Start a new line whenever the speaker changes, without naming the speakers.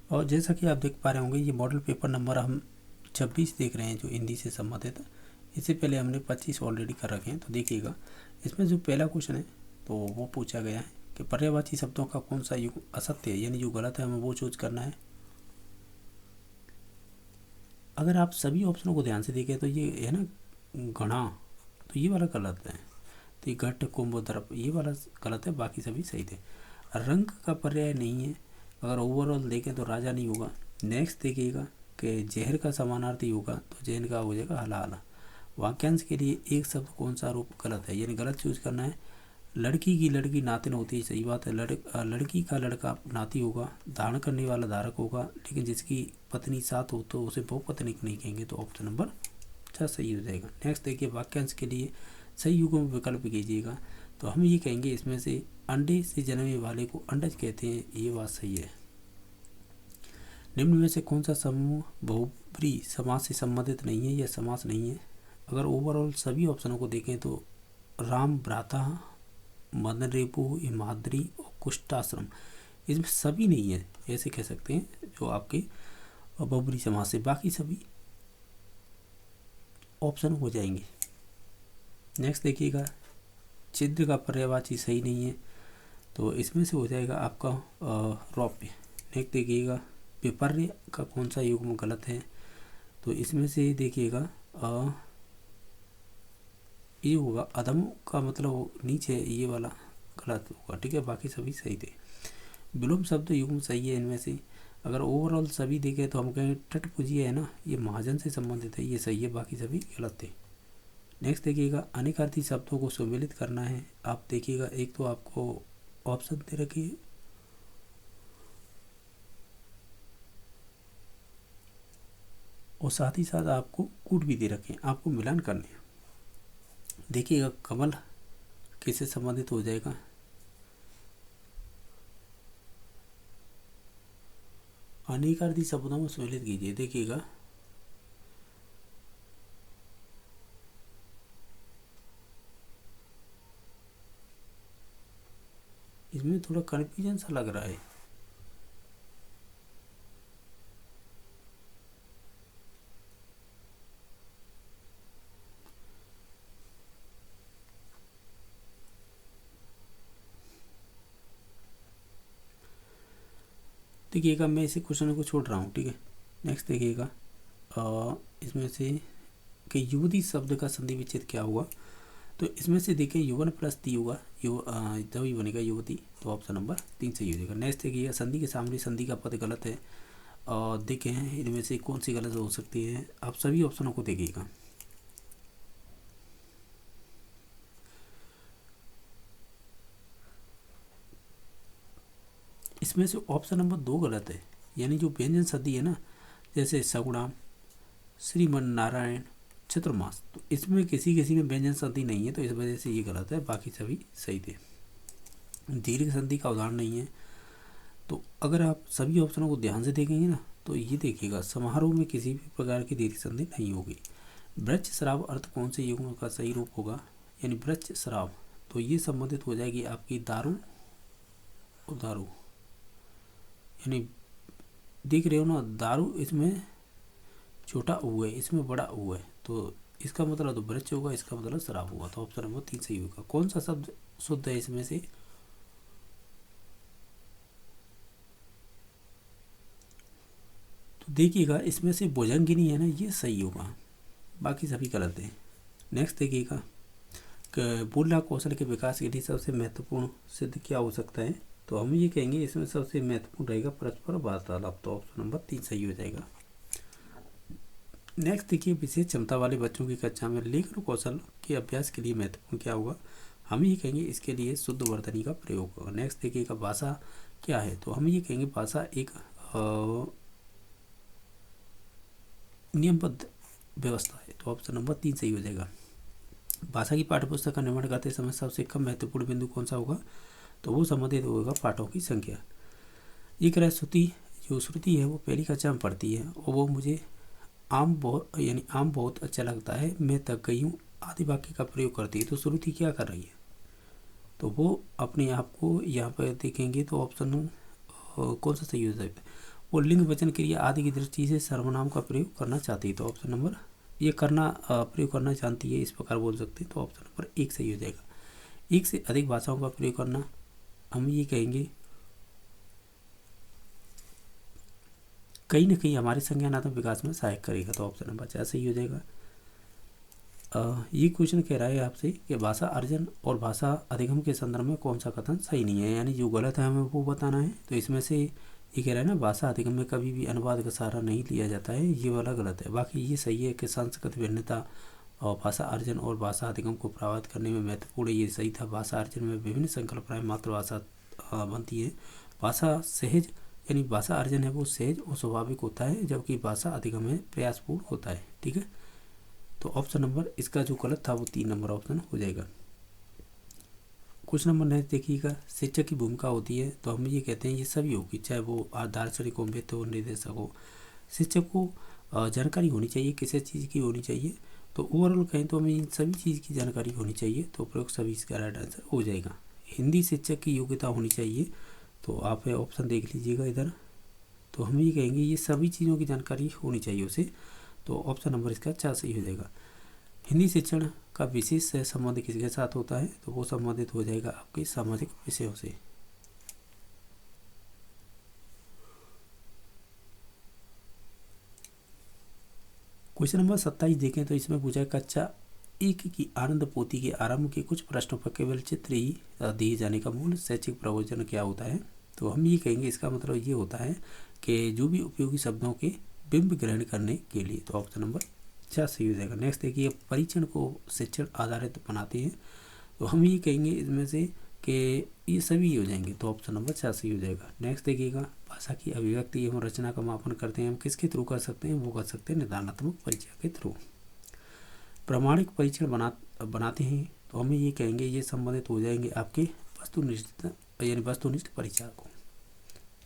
और जैसा कि आप देख पा रहे होंगे, ये मॉडल पेपर नंबर हम 26 देख रहे हैं जो हिंदी से संबंधित है। इससे पहले हमने 25 ऑलरेडी कर रखे हैं। तो देखिएगा, इसमें जो पहला क्वेश्चन है तो वो पूछा गया है कि पर्यायवाची शब्दों का कौन सा युग असत्य है, यानी जो गलत है हमें वो चूज करना है। अगर आप सभी ऑप्शनों को ध्यान से देखें तो ये है ना गणा, तो ये वाला गलत है। तो ये घट कुंभ दर्प ये वाला गलत है, बाकी सभी सही थे। रंग का पर्याय नहीं है। अगर ओवरऑल देखें तो राजा नहीं होगा। नेक्स्ट देखिएगा कि जहर का समानार्थी होगा तो जहन का हो जाएगा हला हला। वाक्यांश के लिए एक शब्द कौन सा रूप गलत है, यानी गलत चूज करना है। लड़की की लड़की नातिन होती है, सही बात है। लड़की का लड़का नाती होगा। धारण करने वाला धारक होगा, लेकिन जिसकी पत्नी साथ हो तो उसे बहुपत्नी नहीं कहेंगे। तो ऑप्शन नंबर 6 सही हो जाएगा। नेक्स्ट देखिए, वाक्यांश के लिए सही युगों में विकल्प कीजिएगा। तो हम ये कहेंगे इसमें से अंडे से जन्मने वाले को अंडज कहते हैं, ये बात सही है। निम्न में से कौन सा समूह बहुब्री समास से संबंधित नहीं है या समास नहीं है। अगर ओवरऑल सभी ऑप्शनों को देखें तो राम भ्राता, मदन रेपु, हिमाद्री और कुष्ठाश्रम, इसमें सभी नहीं है, ऐसे कह सकते हैं जो आपके बहुब्री समास से। बाकी सभी ऑप्शन हो जाएंगे। नेक्स्ट देखिएगा, छिद्र का पर्यायवाची सही नहीं है, तो इसमें से हो जाएगा आपका रौप्य। नेक्स्ट देखिएगा, विपर्य का कौन सा युग्म गलत है, तो इसमें से देखिएगा ये होगा अधम का मतलब नीचे, ये वाला गलत होगा। ठीक है, बाकी सभी सही थे। विलोम शब्द युग्म सही है इनमें से। अगर ओवरऑल सभी देखें तो हम कहेंगे तटपुजिया है ना, ये महाजन से संबंधित है, ये सही है, बाकी सभी गलत थे। नेक्स्ट देखिएगा, अनेकार्थी शब्दों को सम्मिलित करना है। आप देखिएगा, एक तो आपको ऑप्शन दे रखी है और साथ ही साथ आपको कूट भी दे रखे हैं, आपको मिलान करने हैं। देखिएगा, कमल किससे संबंधित हो जाएगा, अनेकार्थी शब्दों में सम्मिलित कीजिए। देखिएगा, इसमें थोड़ा कन्फ्यूजन सा लग रहा है। देखिएगा, मैं इसे क्वेश्चन को छोड़ रहा हूँ। ठीक है, नेक्स्ट देखिएगा, इसमें से कि युवती शब्द का संधि विच्छेद क्या हुआ, तो इसमें से देखिए युवन प्लस ती होगा, तभी बनेगा युवती। तो ऑप्शन नंबर 3 सही हो जाएगा। नेक्स्ट देखिएगा, संधि के सामने संधि का पद गलत है। और देखें इनमें से कौन सी गलत हो सकती है, आप सभी ऑप्शनों को देखिएगा। इसमें से ऑप्शन नंबर 2 गलत है, यानी जो व्यंजन संधि है ना, जैसे सगुणाम, श्रीमन नारायण, चतुर्मास, तो इसमें किसी किसी में व्यंजन संधि नहीं है, तो इस वजह से ये गलत है, बाकी सभी सही थे। दीर्घ संधि का उदाहरण नहीं है। तो अगर आप सभी ऑप्शनों को ध्यान से देखेंगे ना, तो ये देखिएगा, समारोह में किसी भी प्रकार की दीर्घ संधि नहीं होगी। वृक्ष श्राव अर्थ कौन से युग्म का सही रूप होगा, यानी वृक्ष श्राव, तो ये संबंधित हो जाएगी आपकी दारू और दारू, यानी देख रहे हो ना, दारू इसमें छोटा ऊ है, इसमें बड़ा ऊ है, तो इसका मतलब तो वृक्ष होगा, इसका मतलब शराब होगा। तो ऑप्शन नंबर 3 सही होगा। कौन सा शब्द शुद्ध है इसमें से, तो देखिएगा, इसमें से भुजंगिनी है ना, ये सही होगा, बाकी सभी गलत हैं। नेक्स्ट देखिएगा, बोलना कौशल के विकास के लिए सबसे महत्वपूर्ण सिद्ध क्या हो सकता है, तो हम ये कहेंगे इसमें सबसे महत्वपूर्ण रहेगा परस्पर वार्तालाप। तो ऑप्शन नंबर 3 सही हो जाएगा। नेक्स्ट देखिए, विशेष क्षमता वाले बच्चों की कक्षा में लेखन कौशल के अभ्यास के लिए महत्वपूर्ण क्या होगा, हम ये कहेंगे इसके लिए शुद्ध वर्तनी का प्रयोग होगा। नेक्स्ट देखिएगा, भाषा क्या है, तो हम ये कहेंगे भाषा एक नियमबद्ध व्यवस्था है। तो ऑप्शन नंबर 3 सही हो जाएगा। भाषा की पाठ्यपुस्तक का निर्माण करते समय सबसे कम महत्वपूर्ण बिंदु कौन सा होगा, तो वो संबंधित होगा पाठों की संख्या। एक रह श्रुति, जो श्रुति है वो पहली कक्षा में पढ़ती है और वो मुझे आम बहुत अच्छा लगता है, मैं थक गई हूँ आदि वाक्य का प्रयोग करती है। तो श्रुति क्या कर रही है, तो वो अपने आप को यहाँ पर देखेंगे तो ऑप्शन कौन सा सही हो सकता है, वो लिंग वचन क्रिया आदि की दृष्टि से सर्वनाम का प्रयोग करना चाहती है। तो ऑप्शन नंबर ये प्रयोग करना जानती है, इस प्रकार बोल सकते हैं। तो ऑप्शन नंबर 1 सही हो जाएगा। एक से अधिक भाषाओं का प्रयोग करना, हम ये कहेंगे कहीं ना कहीं हमारे संज्ञानात्मक विकास में सहायक करेगा। तो ऑप्शन नंबर 4 सही हो जाएगा। ये क्वेश्चन कह रहा है आपसे कि भाषा अर्जन और भाषा अधिगम के संदर्भ में कौन सा कथन सही नहीं है, यानी जो गलत है हमें वो बताना है। तो इसमें से ये कह रहा है ना, भाषा अधिगम में कभी भी अनुवाद का सहारा नहीं लिया जाता है, ये वाला गलत है। बाकी ये सही है कि सांस्कृतिक भिन्नता और भाषा अर्जन और भाषा अधिगम को प्रभावित करने में महत्वपूर्ण, ये सही था। भाषा अर्जन में विभिन्न संकल्पनाएं मातृभाषा बनती है। भाषा सहज यानी भाषा अर्जन है वो सहज और स्वाभाविक होता है, जबकि भाषा अधिगम है प्रयासपूर्ण होता है। ठीक है, तो ऑप्शन नंबर इसका जो गलत था वो 3 नंबर ऑप्शन हो जाएगा। क्वेश्चन नंबर 9 देखिएगा, शिक्षक की भूमिका होती है। तो हम ये कहते हैं ये सभी होगी, चाहे वो दार्शनिक हो, मित्र हो, निर्देशक हो। शिक्षक को जानकारी होनी चाहिए, किसी चीज़ की होनी चाहिए। तो ओवरऑल कहें तो हमें इन सभी चीज़ की जानकारी होनी चाहिए। तो प्रयोग सभी इसका राइट आंसर हो जाएगा। हिंदी शिक्षक की योग्यता होनी चाहिए। तो आप ऑप्शन देख लीजिएगा इधर। तो हम ये कहेंगे ये सभी चीज़ों की जानकारी होनी चाहिए उसे। तो ऑप्शन नंबर इसका 4 सही हो जाएगा। हिंदी शिक्षण का विशेष संबंध किसके साथ होता है? तो वो संबंधित हो जाएगा आपके सामाजिक विषयों से। क्वेश्चन नंबर 27 देखें तो इसमें पूछा है, कक्षा 1 की आनंद पोथी के आरंभ के कुछ प्रश्नों पर केवल चित्र ही दिए जाने का मूल शैक्षिक प्रयोजन क्या होता है? तो हम ये कहेंगे इसका मतलब ये होता है कि जो भी उपयोगी शब्दों के बिंब ग्रहण करने के लिए। तो ऑप्शन नंबर 4 सही हो जाएगा। नेक्स्ट देखिए, परीक्षण को शिक्षण आधारित बनाते हैं। तो हम ये कहेंगे इसमें से कि ये सभी हो जाएंगे। तो ऑप्शन नंबर 4 सही हो जाएगा। नेक्स्ट देखिएगा, भाषा की अभिव्यक्ति एवं रचना का मापन करते हैं हम किसके थ्रू कर सकते हैं? वो कर सकते हैं निदानात्मक परीक्षा के थ्रू। प्रमाणिक परीक्षण बनाते हैं। तो हमें ये कहेंगे ये संबंधित हो जाएंगे आपके वस्तुनिष्ठ यानी वस्तुनिष्ठ परीक्षा को।